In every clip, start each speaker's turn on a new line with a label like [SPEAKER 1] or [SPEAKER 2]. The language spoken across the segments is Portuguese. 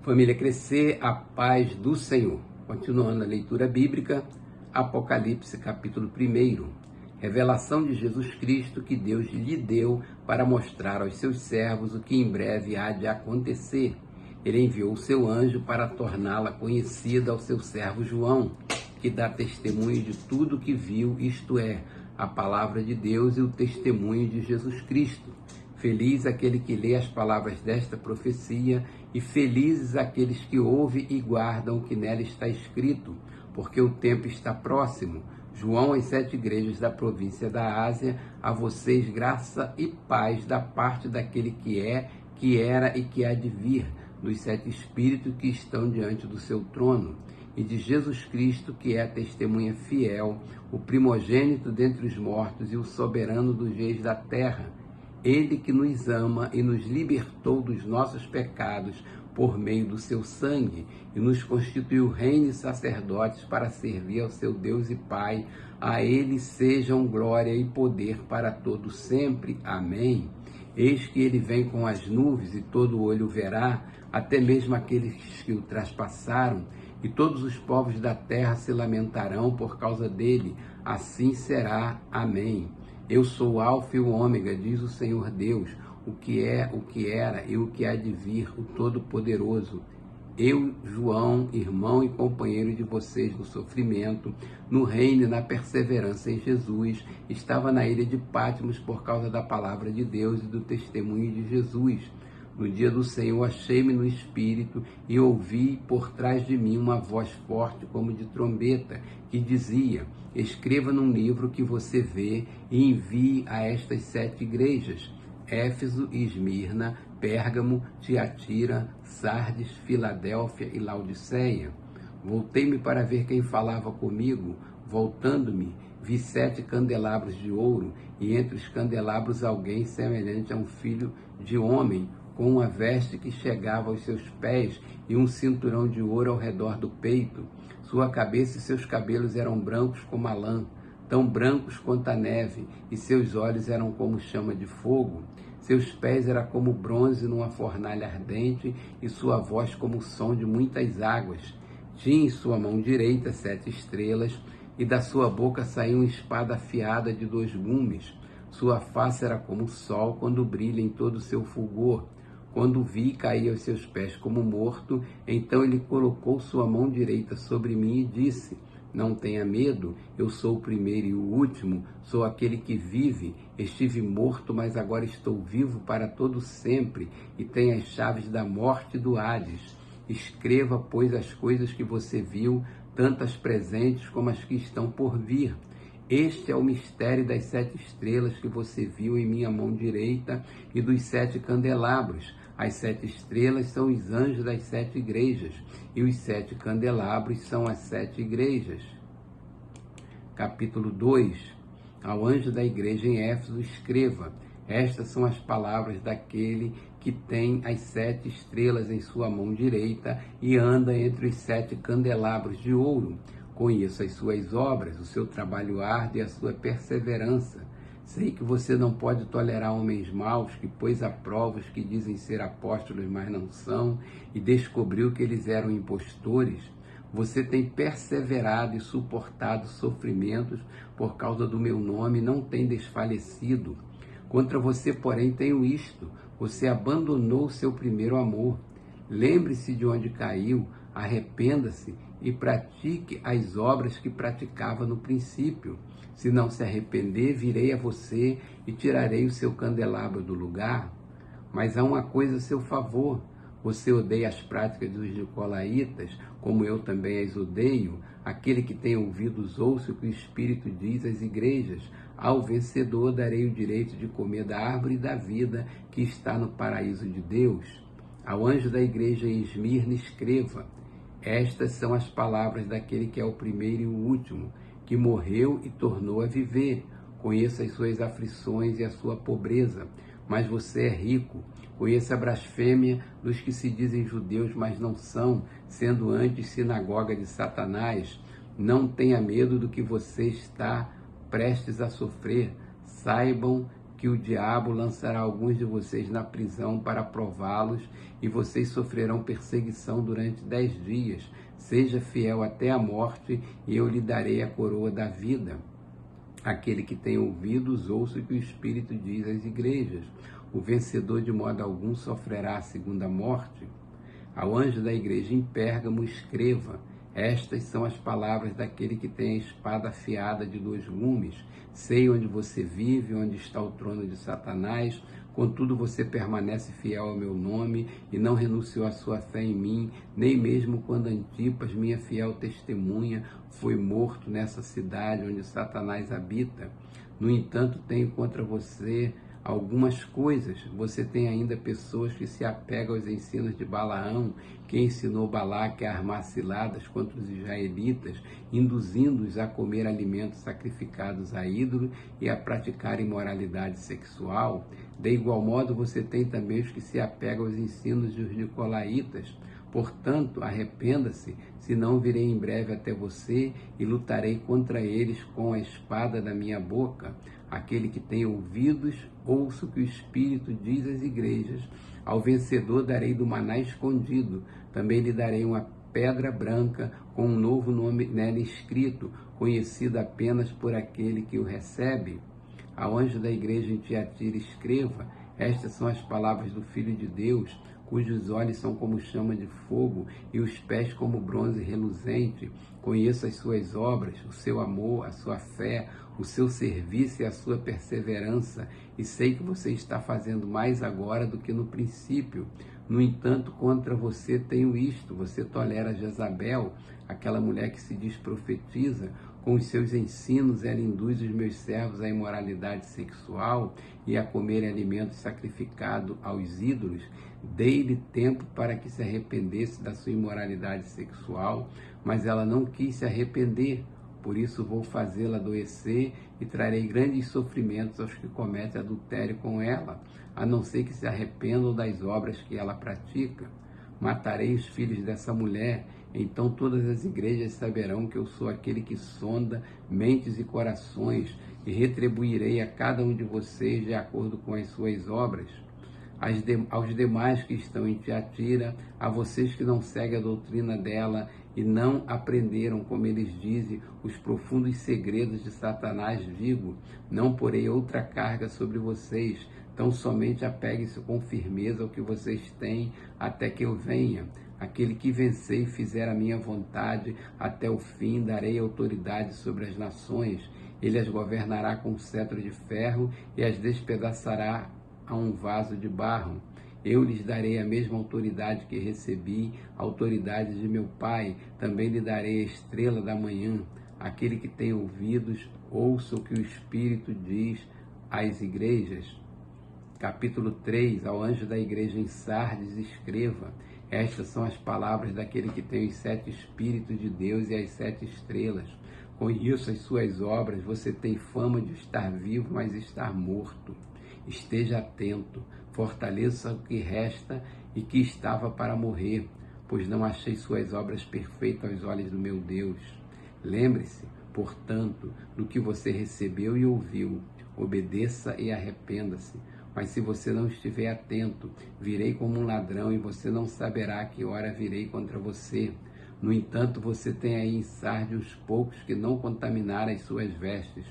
[SPEAKER 1] Família Crescer, a paz do Senhor. Continuando a leitura bíblica, Apocalipse capítulo 1. Revelação de Jesus Cristo que Deus lhe deu para mostrar aos seus servos o que em breve há de acontecer. Ele enviou o seu anjo para torná-la conhecida ao seu servo João, que dá testemunho de tudo o que viu, isto é, a palavra de Deus e o testemunho de Jesus Cristo. Feliz aquele que lê as palavras desta profecia e felizes aqueles que ouvem e guardam o que nela está escrito, porque o tempo está próximo. João às 7 igrejas da província da Ásia, a vocês graça e paz da parte daquele que é, que era e que há de vir, dos 7 espíritos que estão diante do seu trono, e de Jesus Cristo, que é a testemunha fiel, o primogênito dentre os mortos e o soberano dos reis da terra. Ele que nos ama e nos libertou dos nossos pecados por meio do seu sangue e nos constituiu reino e sacerdotes para servir ao seu Deus e Pai. A ele sejam glória e poder para todos sempre. Amém. Eis que ele vem com as nuvens e todo olho verá, até mesmo aqueles que o traspassaram, e todos os povos da terra se lamentarão por causa dele. Assim será. Amém. Eu sou o Alfa e o Ômega, diz o Senhor Deus, o que é, o que era e o que há de vir, o Todo-Poderoso. Eu, João, irmão e companheiro de vocês no sofrimento, no reino e na perseverança em Jesus, estava na ilha de Patmos por causa da palavra de Deus e do testemunho de Jesus. No dia do Senhor achei-me no Espírito e ouvi por trás de mim uma voz forte como de trombeta, que dizia: escreva num livro que você vê e envie a estas 7 igrejas: Éfeso, Esmirna, Pérgamo, Tiatira, Sardes, Filadélfia e Laodiceia. Voltei-me para ver quem falava comigo. Voltando-me, vi 7 candelabros de ouro, e entre os candelabros alguém semelhante a um filho de homem, com uma veste que chegava aos seus pés e um cinturão de ouro ao redor do peito. Sua cabeça e seus cabelos eram brancos como a lã, tão brancos quanto a neve, e seus olhos eram como chama de fogo. Seus pés eram como bronze numa fornalha ardente, e sua voz como o som de muitas águas. Tinha em sua mão direita 7 estrelas, e da sua boca saía uma espada afiada de 2 gumes. Sua face era como o sol quando brilha em todo o seu fulgor. Quando o vi, caí aos seus pés como morto. Então ele colocou sua mão direita sobre mim e disse: não tenha medo, eu sou o primeiro e o último, sou aquele que vive. Estive morto, mas agora estou vivo para todo sempre, e tenho as chaves da morte e do Hades. Escreva, pois, as coisas que você viu, tanto as presentes como as que estão por vir. Este é o mistério das 7 estrelas que você viu em minha mão direita e dos 7 candelabros. As 7 estrelas são os anjos das 7 igrejas, e os 7 candelabros são as 7 igrejas. Capítulo 2. Ao anjo da igreja em Éfeso escreva: estas são as palavras daquele que tem as 7 estrelas em sua mão direita e anda entre os 7 candelabros de ouro. Conheço as suas obras, o seu trabalho árduo e a sua perseverança. Sei que você não pode tolerar homens maus, que pôs à prova os que dizem ser apóstolos, mas não são, e descobriu que eles eram impostores. Você tem perseverado e suportado sofrimentos por causa do meu nome e não tem desfalecido. Contra você, porém, tenho isto: você abandonou o seu primeiro amor. Lembre-se de onde caiu, arrependa-se e pratique as obras que praticava no princípio. Se não se arrepender, virei a você e tirarei o seu candelabro do lugar. Mas há uma coisa a seu favor: você odeia as práticas dos nicolaítas, como eu também as odeio. Aquele que tem ouvidos, ouça o que o Espírito diz às igrejas. Ao vencedor darei o direito de comer da árvore da vida que está no paraíso de Deus. Ao anjo da igreja em Esmirna escreva: estas são as palavras daquele que é o primeiro e o último, que morreu e tornou a viver. Conheça as suas aflições e a sua pobreza, mas você é rico. Conheça a blasfêmia dos que se dizem judeus, mas não são, sendo antes sinagoga de Satanás. Não tenha medo do que você está prestes a sofrer. Saibam que o diabo lançará alguns de vocês na prisão para prová-los, e vocês sofrerão perseguição durante 10 dias. Seja fiel até a morte, e eu lhe darei a coroa da vida. Aquele que tem ouvidos, ouça o que o Espírito diz às igrejas. O vencedor de modo algum sofrerá a segunda morte. Ao anjo da igreja em Pérgamo escreva: estas são as palavras daquele que tem a espada afiada de 2 gumes. Sei onde você vive, onde está o trono de Satanás, contudo você permanece fiel ao meu nome e não renunciou à sua fé em mim, nem mesmo quando Antipas, minha fiel testemunha, foi morto nessa cidade onde Satanás habita. No entanto, tenho contra você algumas coisas. Você tem ainda pessoas que se apegam aos ensinos de Balaão, que ensinou Balaque a armar ciladas contra os israelitas, induzindo-os a comer alimentos sacrificados a ídolo e a praticar imoralidade sexual. De igual modo, você tem também os que se apegam aos ensinos dos nicolaítas. Portanto, arrependa-se, senão virei em breve até você e lutarei contra eles com a espada da minha boca. Aquele que tem ouvidos, ouça o que o Espírito diz às igrejas. Ao vencedor darei do maná escondido, também lhe darei uma pedra branca com um novo nome nela escrito, conhecido apenas por aquele que o recebe. Ao anjo da igreja em Tiatira escreva: estas são as palavras do Filho de Deus, cujos olhos são como chama de fogo e os pés como bronze reluzente. Conheço as suas obras, o seu amor, a sua fé, o seu serviço e a sua perseverança, e sei que você está fazendo mais agora do que no princípio. No entanto, contra você tenho isto: você tolera Jezabel, aquela mulher que se diz profetiza. Com os seus ensinos, ela induz os meus servos à imoralidade sexual e a comerem alimentos sacrificados aos ídolos. Dei-lhe tempo para que se arrependesse da sua imoralidade sexual, mas ela não quis se arrepender. Por isso vou fazê-la adoecer e trarei grandes sofrimentos aos que cometem adultério com ela, a não ser que se arrependam das obras que ela pratica. Matarei os filhos dessa mulher, então todas as igrejas saberão que eu sou aquele que sonda mentes e corações, e retribuirei a cada um de vocês de acordo com as suas obras. Aos demais que estão em Tiatira, a vocês que não seguem a doutrina dela e não aprenderam, como eles dizem, os profundos segredos de Satanás, digo: não porei outra carga sobre vocês, tão somente apeguem-se com firmeza ao que vocês têm até que eu venha. Aquele que vencer e fizer a minha vontade até o fim, darei autoridade sobre as nações. Ele as governará com um cetro de ferro e as despedaçará a um vaso de barro. Eu lhes darei a mesma autoridade que recebi, a autoridade de meu Pai. Também lhe darei a estrela da manhã. Aquele que tem ouvidos, ouça o que o Espírito diz às igrejas. Capítulo 3, ao anjo da igreja em Sardes escreva: estas são as palavras daquele que tem os 7 Espíritos de Deus e as 7 estrelas. Conheço as suas obras, você tem fama de estar vivo, mas estar morto. Esteja atento, fortaleça o que resta e que estava para morrer, pois não achei suas obras perfeitas aos olhos do meu Deus. Lembre-se, portanto, do que você recebeu e ouviu, obedeça e arrependa-se. Mas se você não estiver atento, virei como um ladrão e você não saberá a que hora virei contra você. No entanto, você tem aí em Sardes uns poucos que não contaminaram as suas vestes.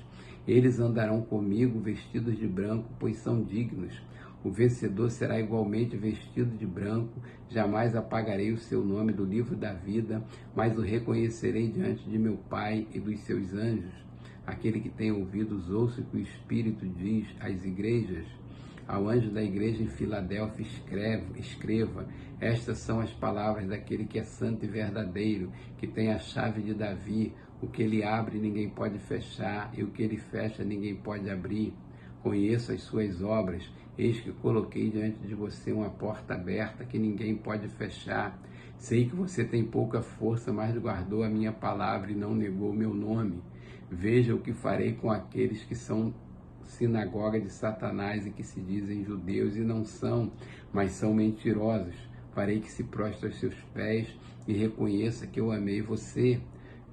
[SPEAKER 1] Eles andarão comigo vestidos de branco, pois são dignos. O vencedor será igualmente vestido de branco. Jamais apagarei o seu nome do livro da vida, mas o reconhecerei diante de meu Pai e dos seus anjos. Aquele que tem ouvidos, ouça o que o Espírito diz às igrejas. Ao anjo da igreja em Filadélfia escreva: estas são as palavras daquele que é santo e verdadeiro, que tem a chave de Davi. O que ele abre ninguém pode fechar, e o que ele fecha ninguém pode abrir. Conheço as suas obras, eis que coloquei diante de você uma porta aberta que ninguém pode fechar. Sei que você tem pouca força, mas guardou a minha palavra e não negou o meu nome. Veja o que farei com aqueles que são sinagoga de Satanás e que se dizem judeus e não são, mas são mentirosos. Farei que se prostre aos seus pés e reconheça que eu amei você.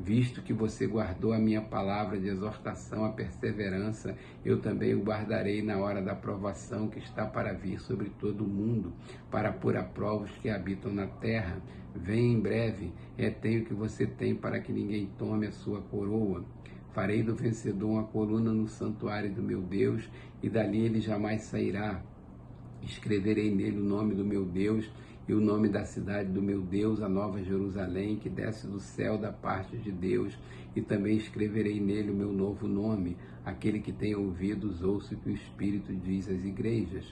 [SPEAKER 1] Visto que você guardou a minha palavra de exortação à perseverança, eu também o guardarei na hora da provação que está para vir sobre todo o mundo, para pôr a prova os que habitam na terra. Vem em breve, retém o que você tem para que ninguém tome a sua coroa. Farei do vencedor uma coluna no santuário do meu Deus, e dali ele jamais sairá. Escreverei nele o nome do meu Deus e o nome da cidade do meu Deus, a nova Jerusalém, que desce do céu da parte de Deus, e também escreverei nele o meu novo nome. Aquele que tem ouvidos, ouça o que o Espírito diz às igrejas.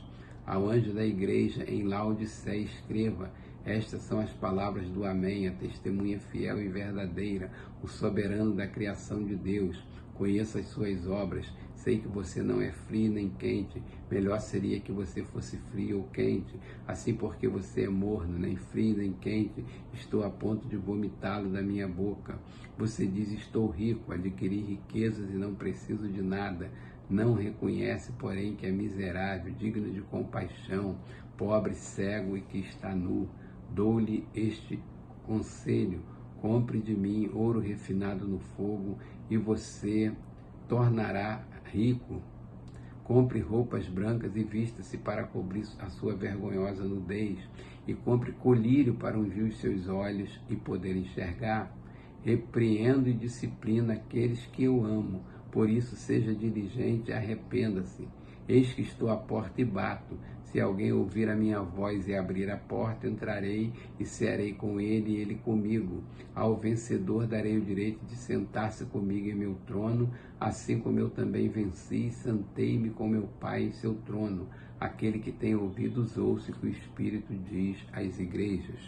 [SPEAKER 1] Ao anjo da igreja em Laodiceia escreva: estas são as palavras do Amém, a testemunha fiel e verdadeira, o soberano da criação de Deus. Conheço as suas obras, sei que você não é frio nem quente, melhor seria que você fosse frio ou quente. Assim, porque você é morno, nem frio nem quente, estou a ponto de vomitá-lo da minha boca. Você diz: estou rico, adquiri riquezas e não preciso de nada. Não reconhece, porém, que é miserável, digno de compaixão, pobre, cego e que está nu. Dou-lhe este conselho: compre de mim ouro refinado no fogo e você tornará rico. Compre roupas brancas e vista-se para cobrir a sua vergonhosa nudez, e compre colírio para ungir os seus olhos e poder enxergar. Repreendo e disciplino aqueles que eu amo, por isso seja diligente e arrependa-se. Eis que estou à porta e bato. Se alguém ouvir a minha voz e abrir a porta, entrarei e cearei com ele e ele comigo. Ao vencedor darei o direito de sentar-se comigo em meu trono, assim como eu também venci e sentei-me com meu Pai em seu trono. Aquele que tem ouvidos, ouça o que o Espírito diz às igrejas.